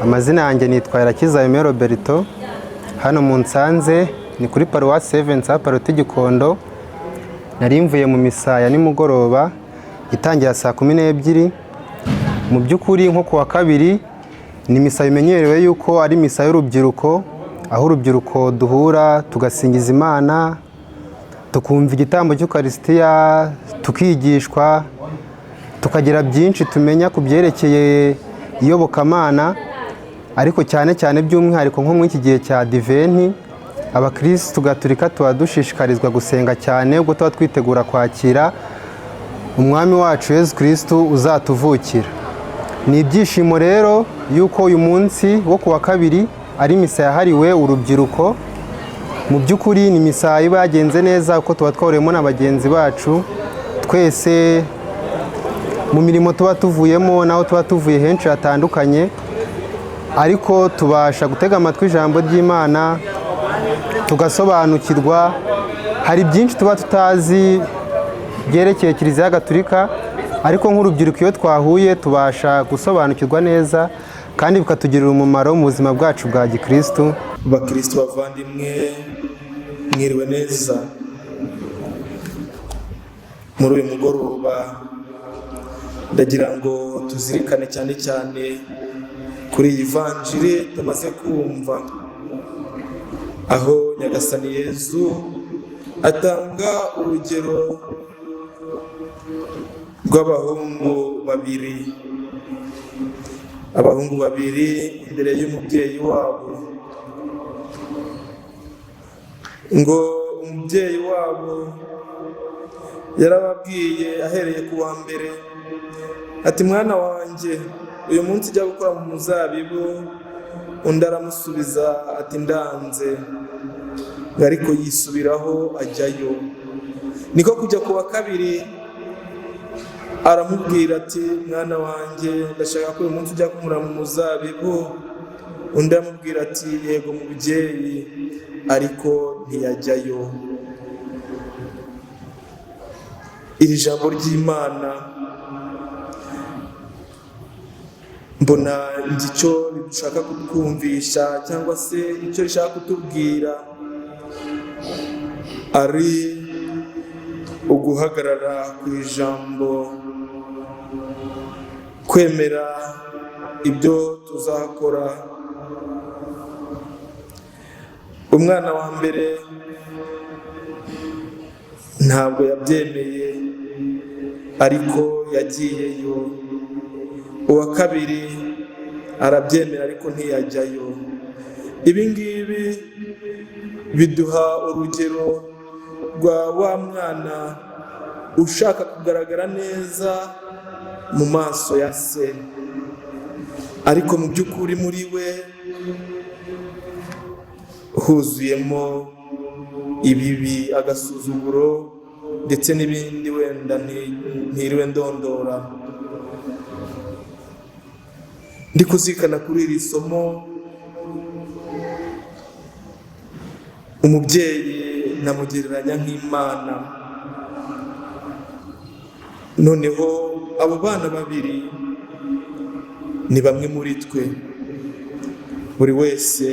Amazina yanjye nitwa Irakiza Aimé Roberto. Hano mu Nsanze ni kuri Paruwasi Seventh Paroti Gikondo. Nari mvuye mu misa ya nimugoroba itangira saa 12. Mu by'ukuri nko kuwa kabiri ni misa bimenyerewe yuko ari misa y'urubyiruko, aho urubyiruko duhura tugasingiza Imana, tukumva igitambo cy'Ukaristiya, tukigishwa, tukagira byinshi tumenya ku byerekeye iyobokamana. Ariko cyane cyane by'umwihariko nko mu iki gihe cya Advent, abakristo gatolika tuba dushishikarizwa gusenga cyane ubwo tuba twitegura kwakira umwami wacu Yesu Kristo uzatuvukira. Ni ibyishimo rero yuko uyu munsi wo kuwa kabiri ari misa yahariwe urubyiruko. Mu by'ukuri ni misa iba yagenze neza uko tuba twahuriyemo na bagenzi bacu, twese mu mirimo tuba tuvuyemo naho tuba tuvuye henshi hatandukanye, ariko tubasha gutega amatwi ijambo ry'Imana tugasobanukirwa. Hari byinshi tuba tutazi byerekeye Kiliziya Gatolika, ariko nk'urubyiruko iyo twahuye tubasha gusobanukirwa neza kandi bikatugirira umumaro mu buzima bwacu bwa gikristo. Bakristo bavandimwe, mwiriwe neza. Muri uyu mugoroba ndagira ngo tuzirikane cyane cyane kuri iyi vanjiri tumaze kumva, aho Nyagasani Yezu atanga urugero rw'abahungu babiri imbere y'umubyeyi wabo, ngo umubyeyi wabo yarababwiye ahereye ku wa mbere ati, mwana wanjye uyu munsi ujya gukora mu muzabibu. Undi aramusubiza ati, ndanze. Ariko yisubiraho ajyayo. Niko kujya ku wa kabiri aramubwira ati, mwana wanjye ndashaka ko uyu munsi ujya kumura mu muzabibu. Undi aramubwira ati, yego mubyeyi, ariko ntiyajyayo. Iri jambo ry'Imana mbona icyo rishaka kutwumvisha cyangwa se icyo rishaka kutubwira ari uguhagarara ku ijambo, kwemera ibyo tuzakora. Umwana wa mbere ntabwo yabyemeye ariko yagiyeyo. Uwa kabiri arabyemera ariko ntiyajyayo. Ibi ngibi biduha urugero rwa wa mwana ushaka kugaragara neza mu maso ya se, ariko mu by'ukuri muri we huzuyemo ibibi, agasuzuguro ndetse n'ibindi wenda ntiriwe ndondora. Ndi kuzirikana kuri iri somo, umubyeyi namugereranya nk'Imana. Noneho abo bana babiri ni bamwe muri twe. Buri wese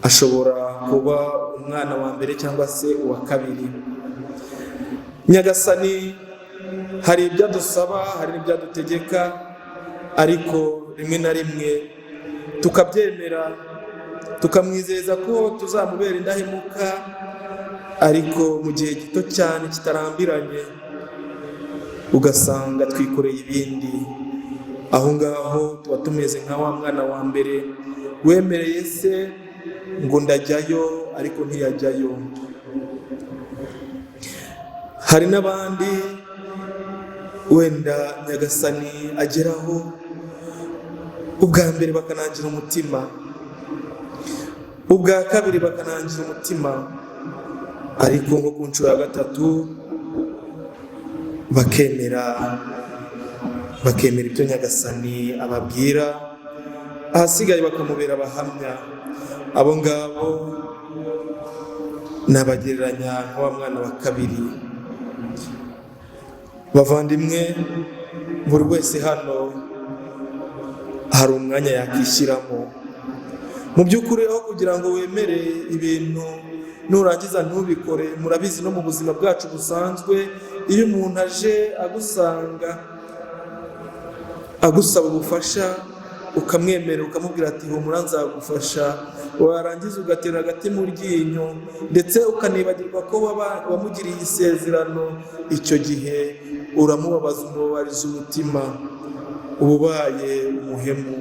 ashobora kuba umwana wa mbere cyangwa se uwa kabiri. Nyagasani hari ibyo adusaba, hari n'ibyo adutegeka, ariko rimwe na rimwe tukabyemera, tukamwizeza ko tuzamubera indahemuka, ariko mu gihe gito cyane kitarambiranye ugasanga twikoreye ibindi. Aho ngaho tuba tumeze nka wa mwana wa mbere wemereye se ngo ndajyayo ariko ntiyajyayo. Hari n'abandi wenda Nyagasani ageraho ubwa mbere bakanangira umutima, ubwa kabiri bakanangira umutima, ariko nko ku nshuro ya gatatu bakemera ibyo Nyagasani ababwira, ahasigaye bakamubera abahamya. Abo ngabo nabagereranya nka wa mwana wa kabiri. Bavandimwe, buri wese hano hari umwanya yakishyiramo. Mu by'ukuri aho kugira ngo wemere ibintu nurangiza ntubikore, murabizi no mu buzima bwacu busanzwe, iyo umuntu aje agusanga agusaba ubufasha ukamwemerera ukamubwira ati humura nzagufasha, warangiza ugatera agati mu ryinyo ndetse ukanibagirwa ko wamugiriye isezerano, icyo gihe uramubabaza, umubabariza umutima, uba ubaye umuhemu.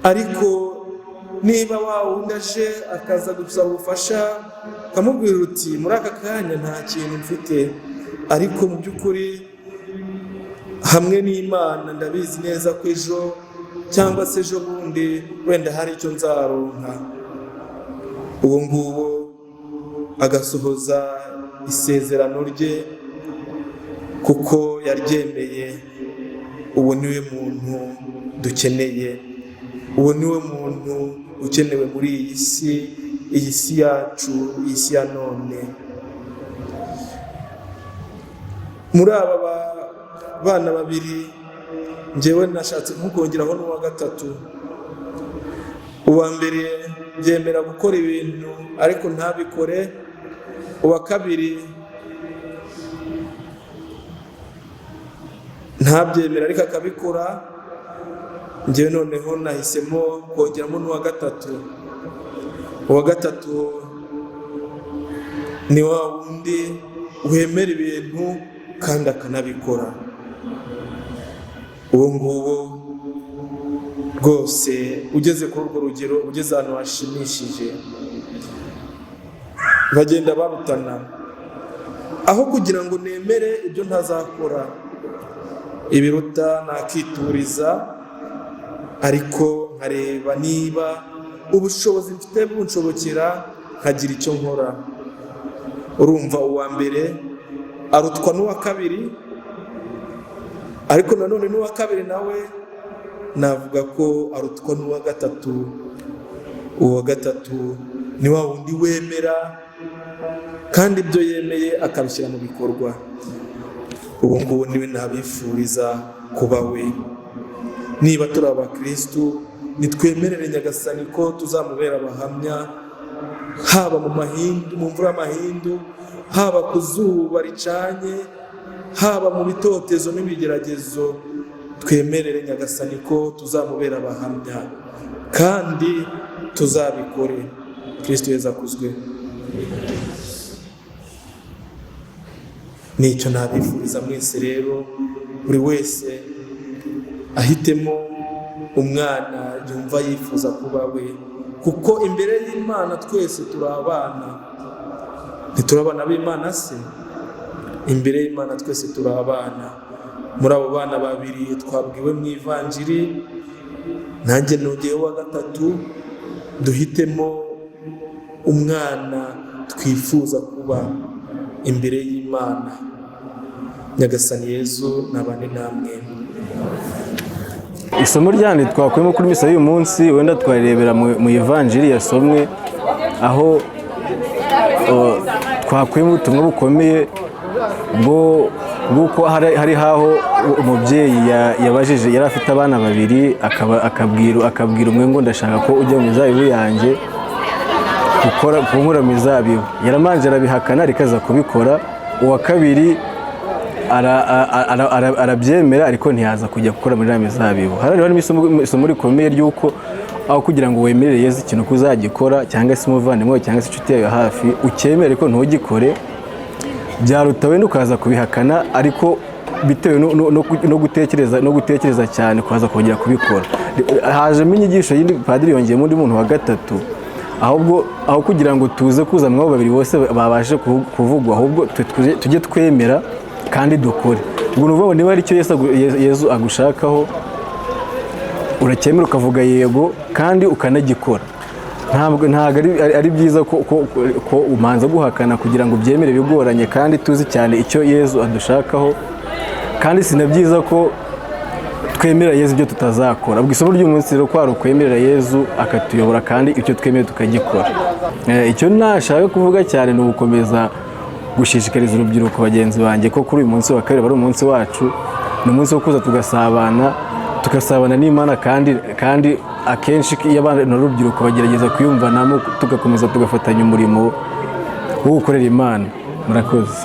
Ariko niba wa wundi aje akaza gusaba ubufasha ukamubwira uti muri aka kanya nta kintu mfite, ariko mu by'ukuri hamwe n'Imana ndabizi neza ko ejo cyangwa se ejo bundi wenda hari icyo nzaronka, uwo nguwo agasohoza isezerano rye kuko yaryemeye. Uwo niwe muntu dukeneye, uwo niwe muntu ukenewe muri iyi si yacu, iyi si ya none. Muri aba bana babiri njyewe nashatse kumukongeraho n'uwa gatatu. Uwa mbere byemera gukora ibintu ariko ntabikore, uwa kabiri ntabyemera ariko akabikora. Njyewe noneho nahisemo kongeramo n'uwa gatatu. Uwa gatatu ni wa wundi wemera ibintu kandi akanabikora. Uwo nguwo rwose ugeze kuri urwo rugero, ugeze ahantu hashimishije, bagenda barutana. Aho kugira ngo nemere ibyo ntazakora, ibiruta nakituriza ariko nkareba niba ubushobozi mfite bunshobokera nkagira icyo nkora. Urumva uwa mbere arutwa n'uwa kabiri, ariko nanone n'uwa kabiri nawe navuga ko arutwa n'uwa gatatu. Uwa gatatu ni wa wundi wemera kandi ibyo yemeye akabishyira mu bikorwa. Ubu ngubu niwe nabifuriza kuba we. Niba turi abakristu, nitwemerere Nyagasani ko tuzamubera abahamya, haba mu mvura y'amahindu, haba ku zuba ricanye, haba mu bitotezo n'ibigeragezo. Twemerere Nyagasani ko tuzamubera abahamya kandi tuzabikore. Kristo Yesu akuzwe. Nicyo nabifuriza mwese rero, buri wese ahitemo umwana yumva yifuza kuba we, kuko imbere y'Imana twese turi abana. Ntituri abana b'Imana se? Imbere y'Imana twese turi abana. Muri abo bana babiri twabwiwe mu ivanjiri, nanjye nongeyeho wa gatatu, duhitemo umwana twifuza kuba imbere y'Imana. Nyagasani Yezu nabane namwe. Isomo ryandi twakuyemo kuri misa y'uyu munsi wenda twarebera mu ivanjiri yasomwe, aho twakuyemo ubutumwa bukomeye bw'uko hari haho umubyeyi yabajije, yari afite abana babiri, akabwira umwe ngo ndashaka ko ujya mu mizabibu yanjye kunkura mu mizabibu. Yaramanje arabihakana ariko aza kubikora. Uwa kabiri arabyemera ariko ntiyaza kujya gukora muri ya mizabibu. Harimo isomo rikomeye ry'uko aho kugira ngo wemerere Yezu ikintu kuzagikora, cyangwa se umuvandimwe cyangwa se inshuti yawe hafi, ukemere ko ntugikore, byaruta wenda ukaza kubihakana ariko bitewe no gutekereza cyane kuza kongera kubikora. Hajemo inyigisho y'indi padiri yongeyemo undi muntu wa gatatu, aho kugira ngo tuze kuza mwabo babiri bose babashe kuvugwa, ahubwo tujye twemera kandi dukore. Ubwo nuvuga niba ari cyo Yezu agushakaho, uracyemera ukavuga yego kandi ukanagikora. Ntabwo ari byiza ko umanza guhakana kugira ngo ubyemere bigoranye kandi tuzi cyane icyo Yezu adushakaho, kandi si na byiza ko twemera Yezu ibyo tutazakora. Ubwo isomo ry'umunsi rero kwari ukwemerera Yezu akatuyobora kandi icyo twemeye tukagikora. Icyo nashaka kuvuga cyane ni ugukomeza gushishikariza urubyiruko bagenzi banjye ko kuri uyu munsi wa kabiri ari umunsi wacu, ni umunsi wo kuza tugasabana tugasabana n'Imana kandi akenshi iyo abana n'urubyiruko bagerageza kwiyumvanamo tugakomeza tugafatanya umurimo wo gukorera Imana. Murakoze.